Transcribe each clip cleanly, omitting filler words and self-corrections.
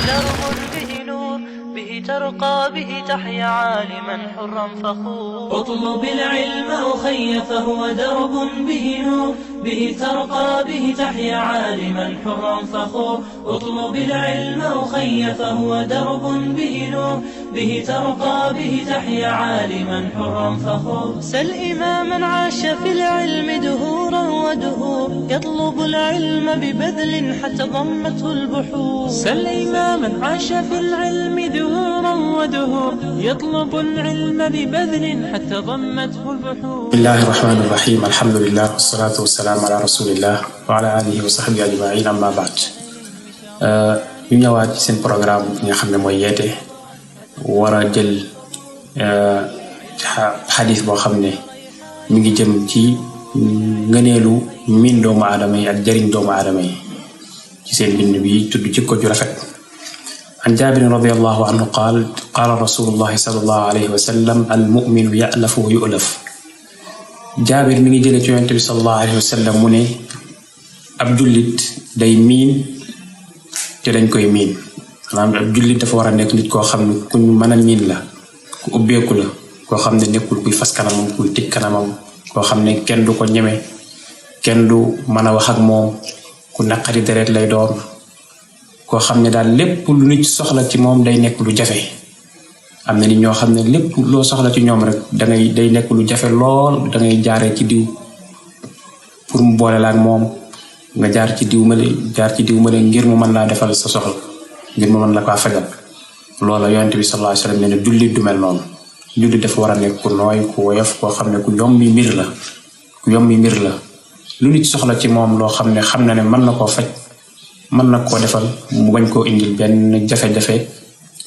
درب به نور به ترقى به تحيا عالما حرا فخور. اطلب العلم أخي فهو درب به نور به ترقى به تحيا عالما حرا فخور. اطلب العلم أخي فهو درب به نور به ترقى به تحيا عالما حرا فخور. سل إماما عاش في العلم دهورا ودهور يطلب العلم ببذل حتى ضمته البحور. سل إماما عاش في العلم دهورا ودهور يطلب العلم ببذل حتى ضمته البحور. بسم الله الرحمن الرحيم. الحمد لله والصلاة والسلام على رسول الله وعلى آله وصحبه أجمعين. أما بعد ñu ñëwaat ci seen programme bi nga xam ne mooy yeete war a jël xadis boo xam ne mi ngi jëm ci ngëneelu miin doomu aadama yi ak jëriñ doomu aadama yi ci seen bind bi tudd jikko ju rafet. an Jaabir radiyallahu anhu qaala rasulullahi sallallahu alayhi wa sallam al mu'minu ya'lafu wa yu'laf. Jaabir mi ngi jëlee ci yonent bi sallallahu alayhi wa sallam mu ne ab jullit day miin te dañ koy miin. maanaam ab jullit dafa war a nekk nit koo xam ne ku ñu mën a miin la, ku ubbeeku la, koo xam ne nekkul kuy fas kanamam, kuy tëj kanamam, koo xam ne kenn du ko ñeme, kenn du mën a wax ak moom, ku naqari deret lay doon, koo xam ne daal lépp lu nit soxla ci moom day nekk lu jafe. am na nit ñoo xam ne lépp loo soxla ci ñoom rek day nekk lu jafe lool, dangay jaaree ci diw pour mu boole la ak moom, nga jaar ci diw male ngir mu mën laa defal sa soxla, ngir mu mën la ko fajal. loola yonent bi sallallahu alayhi wasallam nee na jullit du mel noonu. jullit dafa war a nekk ku nooy, ku woyof, koo xam ne ku yombi mbir la. lu nit soxla ci moom loo xam ne xam na ne mën na koo faj, mën na koo defal, mu bañ koo indil benn jafe-jafe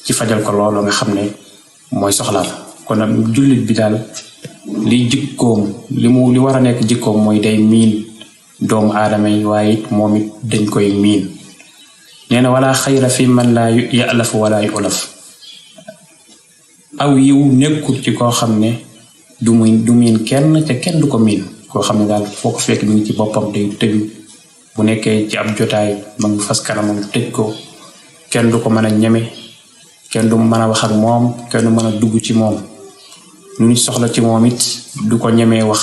ci fajal ko loolu nga xam ne mooy soxlaal. kon nag jullit bi daal li jikkoom li war a nekk jikkoom mooy day miin doomu aadama yi, waaye it moom it dañ koy miin. nee na wala xayra fi man laa ya'lafu wala yu'laf. aw yiw nekkul ci koo xam ne du miin kenn te kenn du ko miin. koo xam ne daal foo ko fekk mi ngi ci boppam day tëju, bu nekkee ci ab jotaay ma ngi fas kanamam tëj ko, kenn du ko mën a ñeme, kenn du mën a wax ak moom, kenn du mën a dugg ci moom. lu nit soxla ci moom it du ko ñemee wax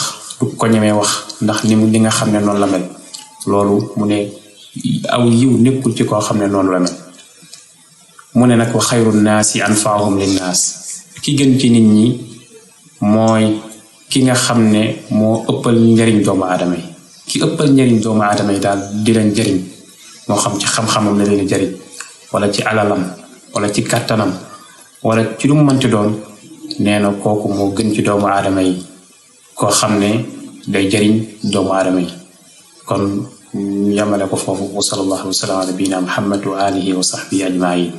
ndax li nga xam ne noonu la mel. loolu mu ne aw yiw nekkul ci koo xam ne noonu la mel. mu ne nag wa xayru naasi anfaahum linnaas. ki gën ci nit ñi mooy ki nga xam ne moo ëppal njariñ doomu aadama yi. ki ëppal njariñ doomu aadama yi daal di leen jariñ, moo xam ci xam-xamam la leen jariñ, wala ci alalam, wala ci kàttanam, wala ci lu mu mënti doon. nee na kooku moo gën ci doomu aadama yi, koo xam ne day jariñ doomu aadama yi. kon yamale ko foofu. wa sallallahu wa sallam ala nabiyina Muhammad wa alihi wa sahbihi ajmain.